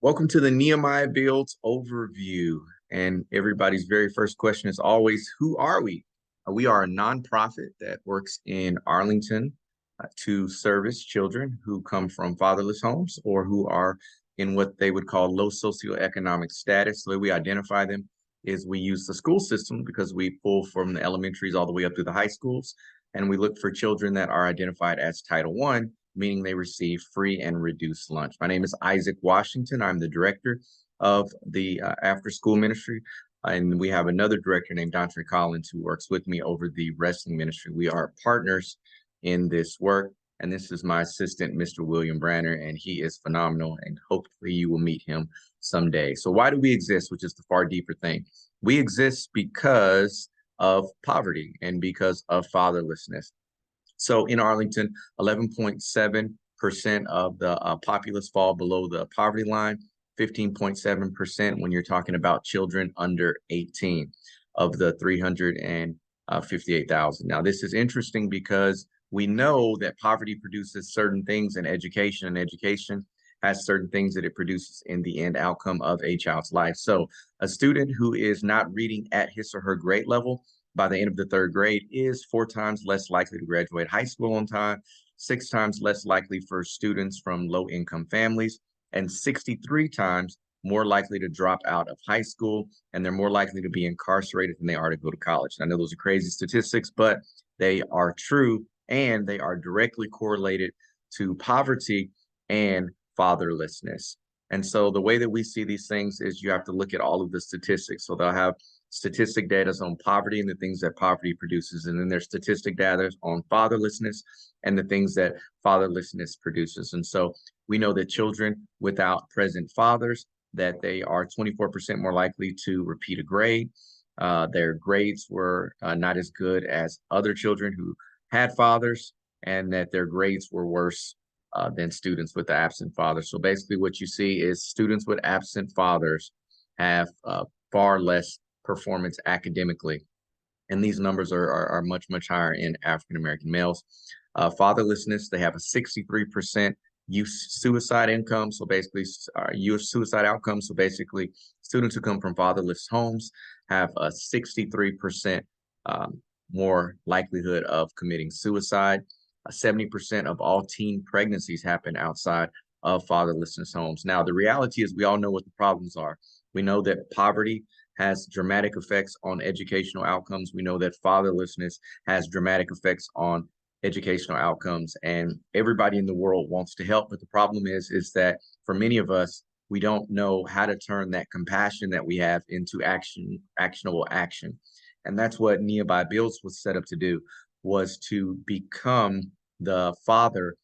Welcome to the Nehemiah Builds overview. And everybody's very first question is always, who are we? We are a nonprofit that works in Arlington to service children who come from fatherless homes or who are in what they would call low socioeconomic status. The way we identify them is we use the school system because we pull from the elementaries all the way up to the high schools. And we look for children that are identified as Title I, meaning they receive free and reduced lunch. My name is Isaac Washington. I'm the director of the after school ministry. And we have another director named Dontre Collins who works with me over the wrestling ministry. We are partners in this work. And this is my assistant, Mr. William Branner, and he is phenomenal. And hopefully you will meet him someday. So why do we exist, which is the far deeper thing? We exist because of poverty and because of fatherlessness. So in Arlington, 11.7% of the populace fall below the poverty line, 15.7% when you're talking about children under 18 of the 358,000. Now, this is interesting because we know that poverty produces certain things in education, and education has certain things that it produces in the end outcome of a child's life. So a student who is not reading at his or her grade level by the end of the third grade is 4 times less likely to graduate high school on time, 6 times less likely for students from low-income families, and 63 times more likely to drop out of high school, and they're more likely to be incarcerated than they are to go to college. I know those are crazy statistics, but they are true, and they are directly correlated to poverty and fatherlessness. And so the way that we see these things is you have to look at all of the statistics. So they'll have statistic data on poverty and the things that poverty produces. And then there's statistic data on fatherlessness and the things that fatherlessness produces. And so we know that children without present fathers, that they are 24% more likely to repeat a grade. Their grades were not as good as other children who had fathers, and that their grades were worse than students with the absent fathers. So basically what you see is students with absent fathers have far less performance academically. And these numbers are much, much higher in African-American males. Fatherlessness, they have a 63% youth suicide income. So basically youth suicide outcomes. So basically students who come from fatherless homes have a 63% more likelihood of committing suicide. 70% of all teen pregnancies happen outside of fatherlessness homes. Now, the reality is we all know what the problems are. We know that poverty has dramatic effects on educational outcomes. We know that fatherlessness has dramatic effects on educational outcomes, and everybody in the world wants to help. But the problem is that for many of us, we don't know how to turn that compassion that we have into actionable action. And that's what Nehemiah Builds was set up to do, was to become the father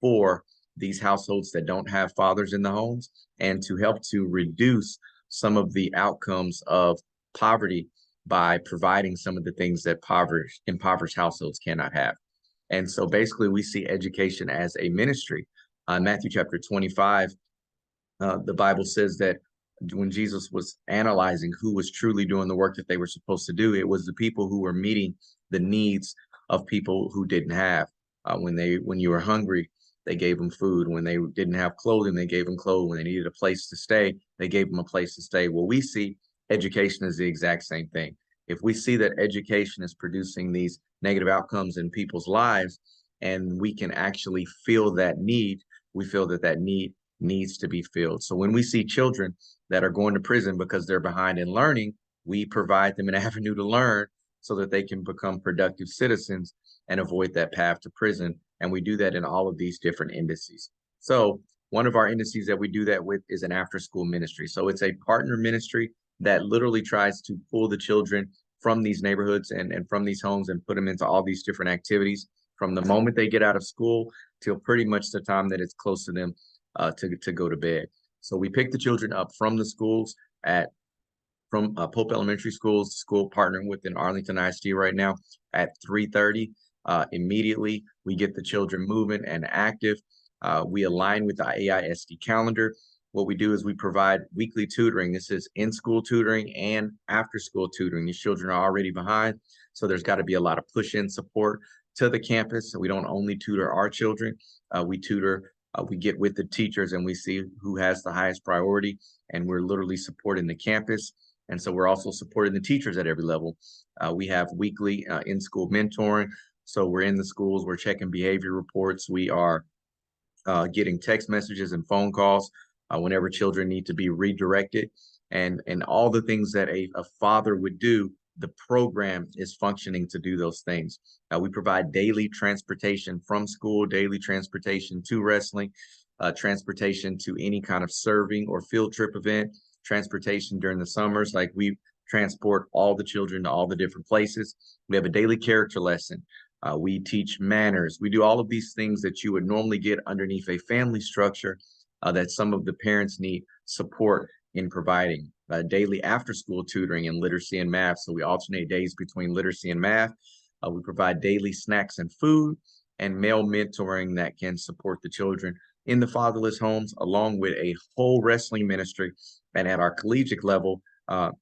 for these households that don't have fathers in the homes, and to help to reduce some of the outcomes of poverty by providing some of the things that impoverished households cannot have. And so basically we see education as a ministry. Matthew chapter 25, the Bible says that when Jesus was analyzing who was truly doing the work that they were supposed to do, it was the people who were meeting the needs of people who didn't have. When you were hungry, they gave them food. When they didn't have clothing, they gave them clothes. When they needed a place to stay, they gave them a place to stay. Well, we see education as the exact same thing. If we see that education is producing these negative outcomes in people's lives, and we can actually feel that need, we feel that that need needs to be filled. So when we see children that are going to prison because they're behind in learning, we provide them an avenue to learn so that they can become productive citizens and avoid that path to prison. And we do that in all of these different indices. So one of our indices that we do that with is an after-school ministry. So it's a partner ministry that literally tries to pull the children from these neighborhoods and from these homes and put them into all these different activities from the moment they get out of school till pretty much the time that it's close to them to go to bed. So we pick the children up from the schools from Pope Elementary School's school partnering with in Arlington ISD right now at 3:30. Immediately, we get the children moving and active. We align with the AISD calendar. What we do is we provide weekly tutoring. This is in-school tutoring and after-school tutoring. These children are already behind, so there's got to be a lot of push-in support to the campus. So we don't only tutor our children, we tutor We get with the teachers and we see who has the highest priority, and we're literally supporting the campus. And so we're also supporting the teachers at every level. We have weekly in-school mentoring. So we're in the schools, we're checking behavior reports. We are getting text messages and phone calls whenever children need to be redirected, and all the things that a father would do. The program is functioning to do those things. We provide daily transportation from school, daily transportation to wrestling, transportation to any kind of serving or field trip event, transportation during the summers. Like, we transport all the children to all the different places. We have a daily character lesson. We teach manners. We do all of these things that you would normally get underneath a family structure that some of the parents need support in providing. Daily after-school tutoring in literacy and math. So we alternate days between literacy and math. We provide daily snacks and food, and male mentoring that can support the children in the fatherless homes, along with a whole wrestling ministry. And at our collegiate level, or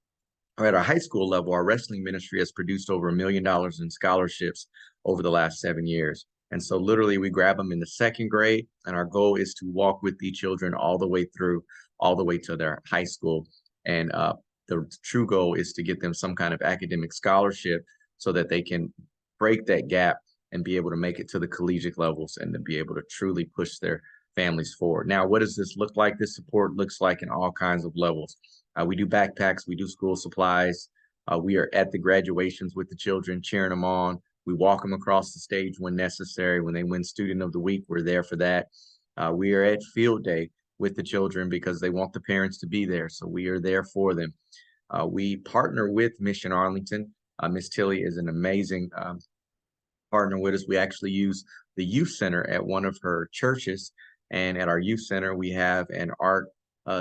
at our high school level, our wrestling ministry has produced over $1 million in scholarships over the last 7 years. And so literally we grab them in the second grade, and our goal is to walk with the children all the way through, all the way to their high school. And the true goal is to get them some kind of academic scholarship so that they can break that gap and be able to make it to the collegiate levels and to be able to truly push their families forward. Now, what does this look like? This support looks like in all kinds of levels. We do backpacks, we do school supplies. We are at the graduations with the children, cheering them on. We walk them across the stage when necessary. When they win Student of the Week, we're there for that. We are at field day with the children because they want the parents to be there. So we are there for them. We partner with Mission Arlington. Miss Tilly is an amazing partner with us. We actually use the youth center at one of her churches. And at our youth center, we have an art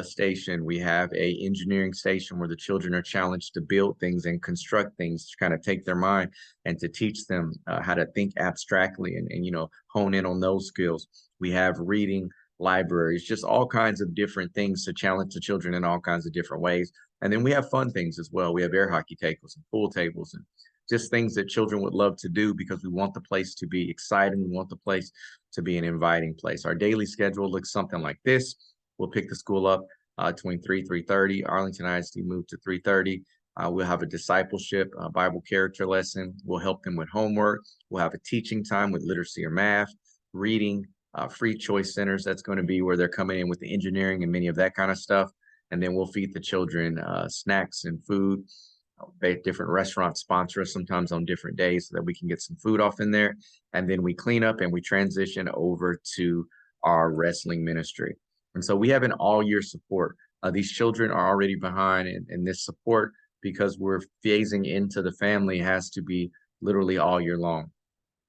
station. We have a engineering station where the children are challenged to build things and construct things, to kind of take their mind and to teach them how to think abstractly and hone in on those skills. We have reading libraries, just all kinds of different things to challenge the children in all kinds of different ways. And then we have fun things as well. We have air hockey tables and pool tables and just things that children would love to do, because we want the place to be exciting. We want the place to be an inviting place. Our daily schedule looks something like this. We'll pick the school up between 3:30. Arlington ISD moved to 3:30. We'll have a discipleship Bible character lesson. We'll help them with homework. We'll have a teaching time with literacy or math, reading, free choice centers. That's going to be where they're coming in with the engineering and many of that kind of stuff. And then we'll feed the children snacks and food. Different restaurants sponsor us sometimes on different days so that we can get some food off in there. And then we clean up and we transition over to our wrestling ministry. And so we have an all-year support. These children are already behind, and this support, because we're phasing into the family, has to be literally all year long.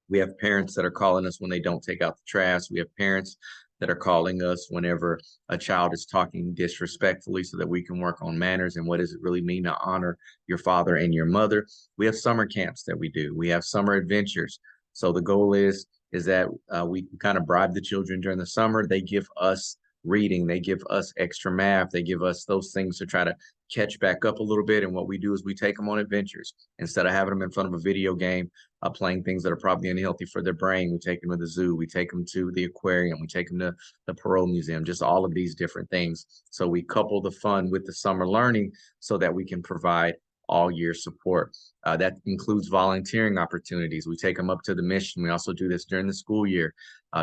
We have parents that are calling us when they don't take out the trash. We have parents that are calling us whenever a child is talking disrespectfully, so that we can work on manners and what does it really mean to honor your father and your mother. We have summer camps that we do. We have summer adventures. So the goal is that we kind of bribe the children during the summer. They give us reading, they give us extra math, they give us those things to try to catch back up a little bit. And what we do is we take them on adventures. Instead of having them in front of a video game, playing things that are probably unhealthy for their brain, we take them to the zoo, we take them to the aquarium, we take them to the Parole Museum, just all of these different things. So we couple the fun with the summer learning so that we can provide all year support. That includes volunteering opportunities. We take them up to the mission. We also do this during the school year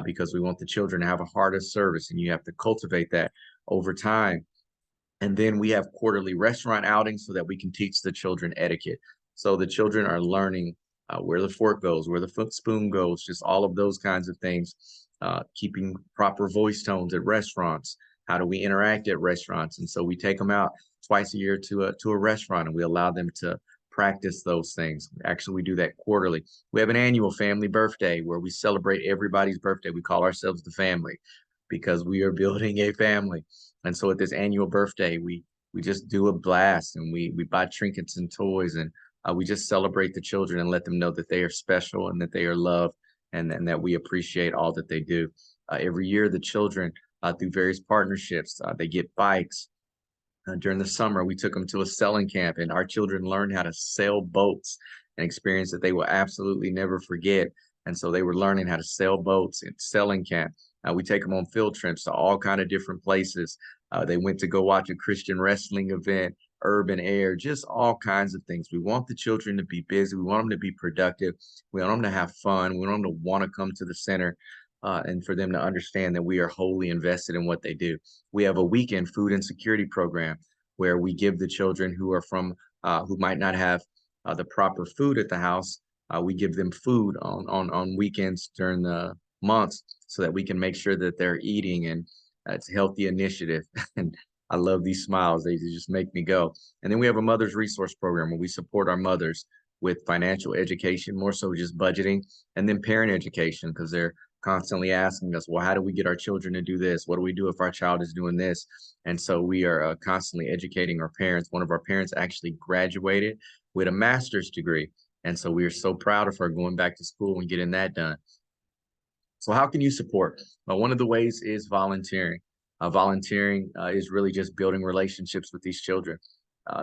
because we want the children to have a heart of service, and you have to cultivate that over time. And then we have quarterly restaurant outings so that we can teach the children etiquette. So the children are learning where the fork goes, where the spoon goes, just all of those kinds of things, keeping proper voice tones at restaurants. How do we interact at restaurants? And so we take them out twice a year to a restaurant, and we allow them to practice those things. Actually, we do that quarterly. We have an annual family birthday where we celebrate everybody's birthday. We call ourselves the family because we are building a family. And so at this annual birthday, we just do a blast, and we buy trinkets and toys, and we just celebrate the children and let them know that they are special and that they are loved, and that we appreciate all that they do. Every year, the children, through various partnerships, they get bikes. During the summer, we took them to a sailing camp, and our children learned how to sail boats, an experience that they will absolutely never forget. And so they were learning how to sail boats and sailing camp. We take them on field trips to all kind of different places. They went to go watch a Christian wrestling event, urban air, just all kinds of things. We want the children to be busy. We want them to be productive. We want them to have fun. We want them to want to come to the center, and for them to understand that we are wholly invested in what they do. We have a weekend food insecurity program where we give the children who are who might not have the proper food at the house. We give them food on weekends during the months so that we can make sure that they're eating, and it's a healthy initiative. And I love these smiles. They just make me go. And then we have a mother's resource program where we support our mothers with financial education, more so just budgeting, and then parent education, because they're constantly asking us, well, how do we get our children to do this? What do we do if our child is doing this? And so we are constantly educating our parents. One of our parents actually graduated with a master's degree. And so we are so proud of her going back to school and getting that done. So how can you support? Well, one of the ways is volunteering. Volunteering is really just building relationships with these children.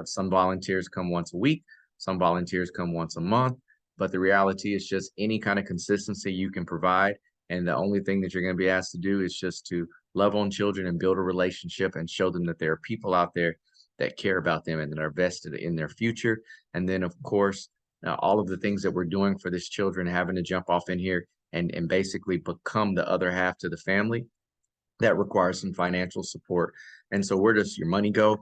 Some volunteers come once a week, some volunteers come once a month, but the reality is just any kind of consistency you can provide. And the only thing that you're going to be asked to do is just to love on children and build a relationship and show them that there are people out there that care about them and that are vested in their future. And then, of course, all of the things that we're doing for this children, having to jump off in here and basically become the other half to the family, that requires some financial support. And so where does your money go?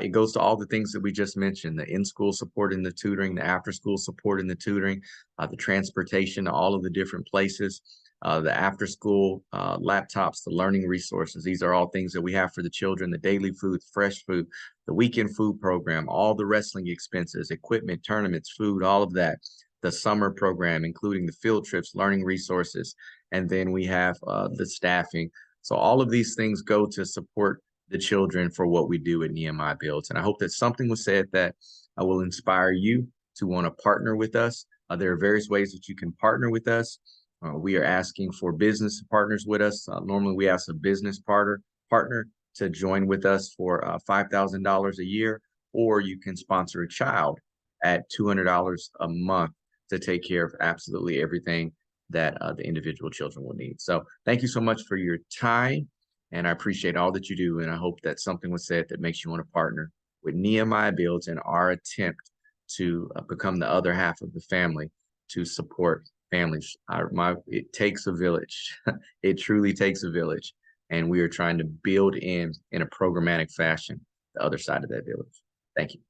It goes to all the things that we just mentioned: the in-school support and the tutoring, the after-school support and the tutoring, the transportation to all of the different places, the after-school laptops, the learning resources. These are all things that we have for the children: the daily food, fresh food, the weekend food program, all the wrestling expenses, equipment, tournaments, food, all of that, the summer program, including the field trips, learning resources, and then we have the staffing. So all of these things go to support the children for what we do at Nehemiah Builds. And I hope that something was said that will inspire you to want to partner with us. There are various ways that you can partner with us. We are asking for business partners with us. Normally we ask a business partner to join with us for $5,000 a year, or you can sponsor a child at $200 a month to take care of absolutely everything that the individual children will need. So thank you so much for your time, and I appreciate all that you do. And I hope that something was said that makes you want to partner with Nehemiah Builds in our attempt to become the other half of the family to support families. It takes a village. It truly takes a village. And we are trying to build in a programmatic fashion the other side of that village. Thank you.